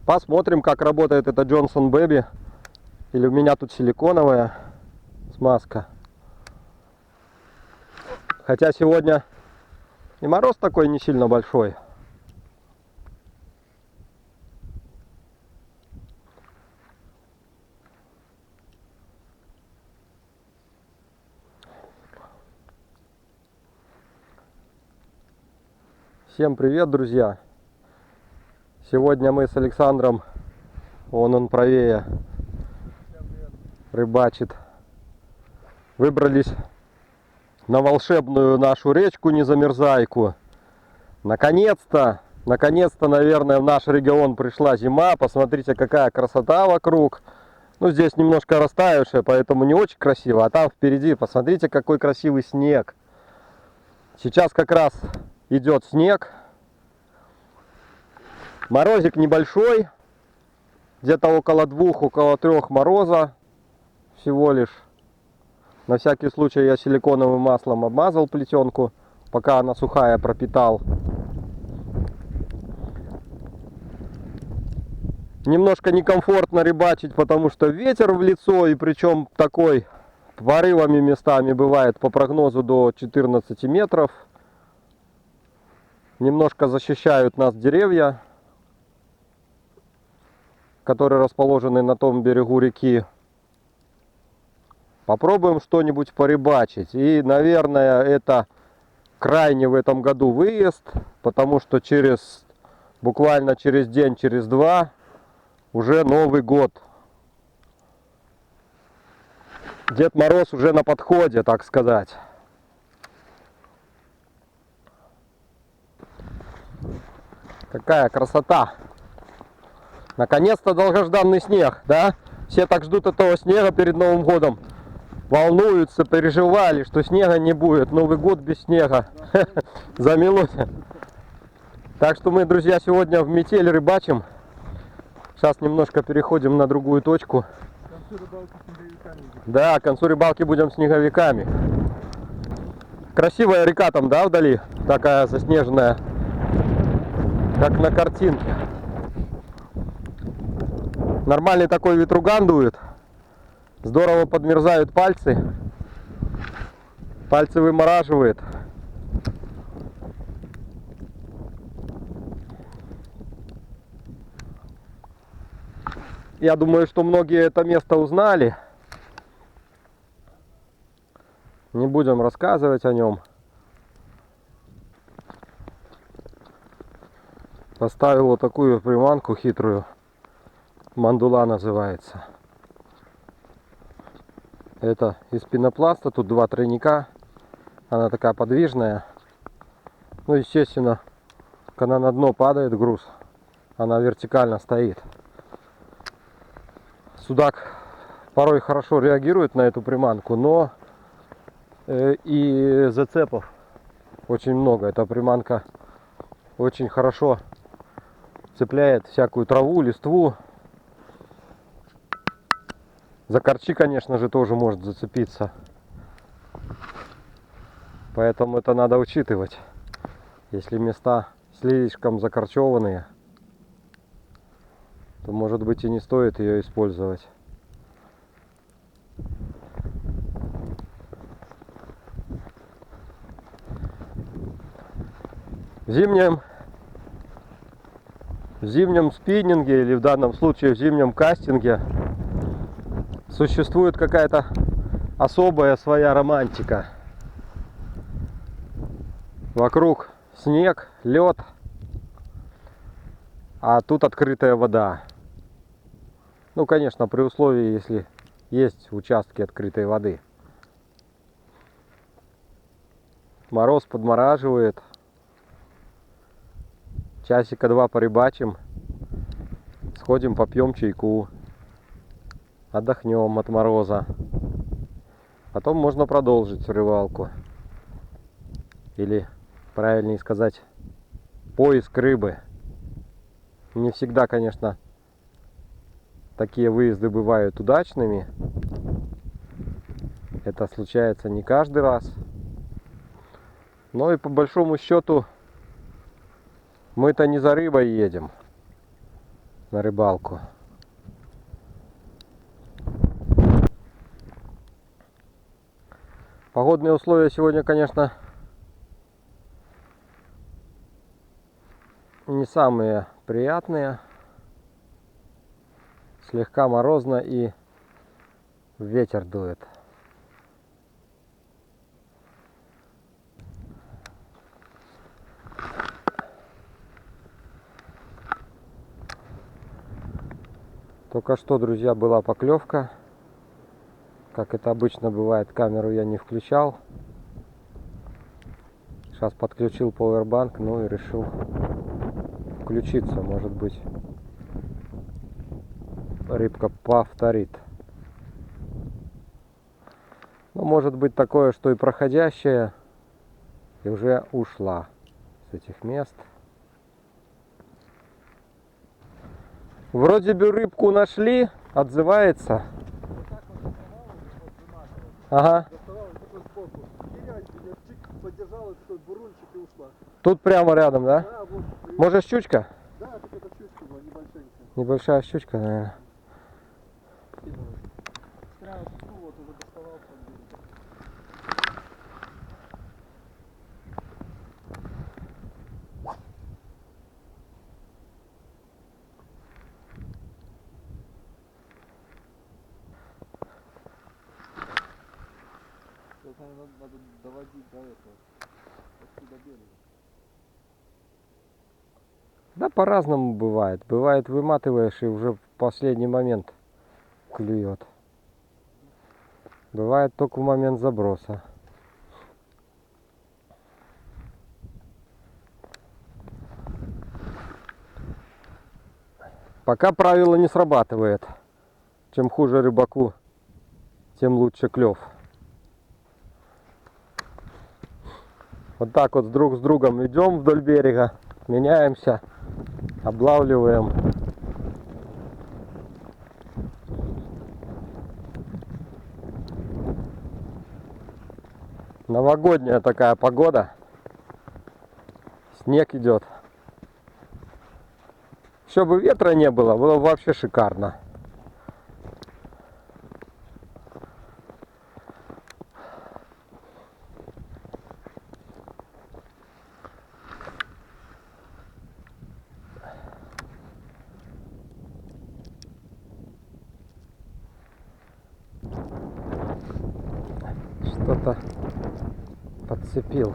Посмотрим, как работает эта Johnson Baby. Или у меня тут силиконовая смазка. Хотя сегодня и мороз такой не сильно большой. Всем привет, друзья! Сегодня мы с Александром, вон он правее, рыбачит. Выбрались на волшебную нашу речку Незамерзайку. Наконец-то, наверное, в наш регион пришла зима. Посмотрите, какая красота вокруг. Ну, здесь немножко растаявшая, поэтому не очень красиво. А там впереди, посмотрите, какой красивый снег. Сейчас как раз идет снег. Морозик небольшой, где-то около 2, около 3 мороза всего лишь. На всякий случай я силиконовым маслом обмазал плетенку, пока она сухая, пропитал. Немножко некомфортно рыбачить, потому что ветер в лицо, и причем такой порывами местами бывает по прогнозу до 14 метров. Немножко защищают нас деревья, которые расположены на том берегу реки. Попробуем что-нибудь порыбачить. И, наверное, это крайний в этом году выезд, потому что буквально через день, через два уже Новый год. Дед Мороз уже на подходе, так сказать. Какая красота! Наконец-то долгожданный снег, да? Все так ждут этого снега перед Новым годом. Волнуются, переживали, что снега не будет. Новый год без снега. Замело. Так что мы, друзья, сегодня в метель рыбачим. Сейчас немножко переходим на другую точку. К концу рыбалки снеговиками. Да, к концу рыбалки будем снеговиками. Красивая река там, да, вдали? Такая заснеженная, как на картинке. Нормальный такой ветруган дует. Здорово подмерзают пальцы. Пальцы вымораживает. Я думаю, что многие это место узнали. Не будем рассказывать о нем. Поставил вот такую приманку хитрую. Мандула называется. Это из пенопласта. Тут 2 тройника. Она такая подвижная. Ну, естественно, когда на дно падает груз, она вертикально стоит. Судак порой хорошо реагирует на эту приманку, но и зацепов очень много. Эта приманка очень хорошо цепляет всякую траву, листву. За корчи, конечно же, тоже может зацепиться. Поэтому это надо учитывать. Если места слишком закорчеванные, то, может быть, и не стоит ее использовать. В зимнем спиннинге, или в данном случае в зимнем кастинге, существует какая-то особая своя романтика. Вокруг снег, лед, а тут открытая вода. Ну, конечно, при условии, если есть участки открытой воды. Мороз подмораживает. Часика 2 порыбачим. Сходим, попьем чайку. Отдохнем от мороза. Потом можно продолжить рыбалку. Или, правильнее сказать, поиск рыбы. Не всегда, конечно, такие выезды бывают удачными. Это случается не каждый раз. Но и по большому счету мы-то не за рыбой едем. на рыбалку. Погодные условия сегодня, конечно, не самые приятные. Слегка морозно и ветер дует. Только что, друзья, была поклевка. Как это обычно бывает, камеру я не включал. Сейчас подключил пауэрбанк, ну и решил включиться. Может быть, рыбка повторит. Ну, может быть такое, что и проходящая, и уже ушла с этих мест. Вроде бы рыбку нашли, отзывается. Ага. Доставала такой сбоку. Херять, я чик поддержала такой бурунчик и ушла. Тут прямо рядом, да? Да, вот. Может, щучка? Да, так это щучка была, небольшенькая. Небольшая щучка, наверное. Сразу вот уже доставал под берег. Сейчас, наверное, надо доводить до этого. Почти до берега. Да, по-разному бывает. Бывает, выматываешь и уже в последний момент клюет. Бывает только в момент заброса. Пока правило не срабатывает. Чем хуже рыбаку, тем лучше клев. Вот так вот друг с другом идем вдоль берега, меняемся, облавливаем. Новогодняя такая погода. Снег идет. Еще бы ветра не было, было бы вообще шикарно. Что-то подцепил.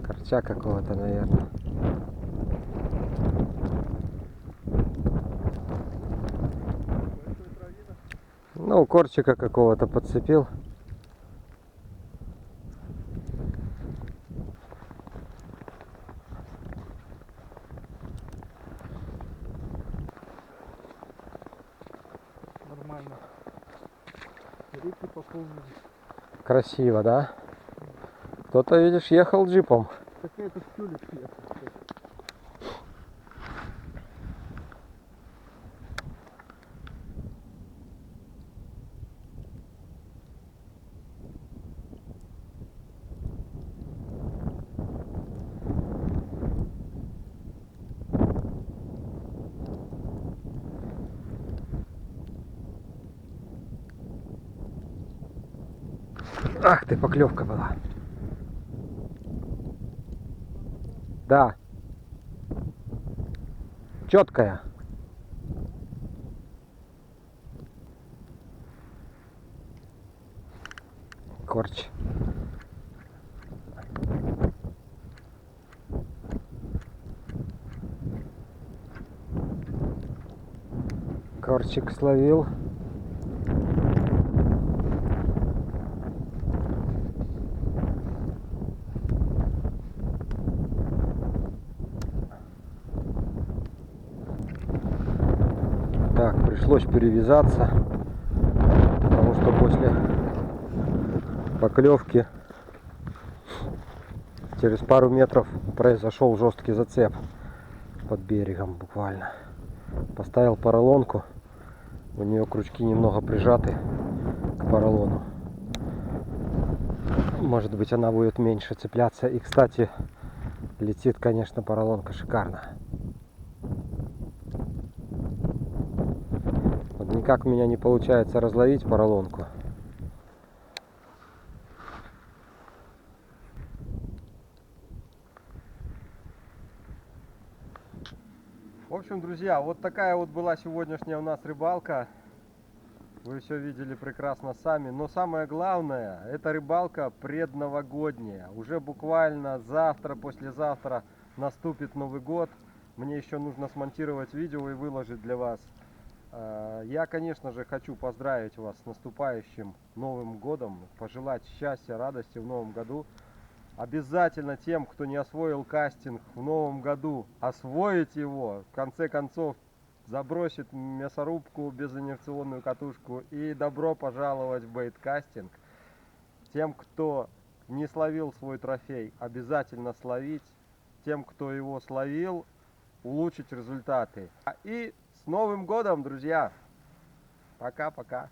Корча какого-то, наверное. Ну, корчика какого-то подцепил. Нормально. Реки пополнились. Красиво, да? Кто-то, видишь, ехал джипом. Так это в тюлик ехал. Ах ты, поклевка была. Да. Четкая. Корч. Корчик словил. Так, пришлось перевязаться, потому что после поклевки через пару метров произошел жесткий зацеп под берегом буквально. Поставил поролонку, у нее крючки немного прижаты к поролону. Может быть, она будет меньше цепляться. И, кстати, летит, конечно, поролонка шикарно. Никак у меня не получается разловить поролонку. В общем, друзья, вот такая вот была сегодняшняя у нас рыбалка. Вы все видели прекрасно сами. Но самое главное, это рыбалка предновогодняя. Уже буквально завтра, послезавтра наступит Новый год. Мне еще нужно смонтировать видео и выложить для вас. Я, конечно же, хочу поздравить вас с наступающим Новым годом. Пожелать счастья, радости в Новом году. Обязательно тем, кто не освоил кастинг в Новом году, освоить его. В конце концов, забросит мясорубку, безинерционную катушку, и добро пожаловать в бейткастинг. Тем, кто не словил свой трофей, обязательно словить. Тем, кто его словил, улучшить результаты. И с Новым годом, друзья! Пока-пока!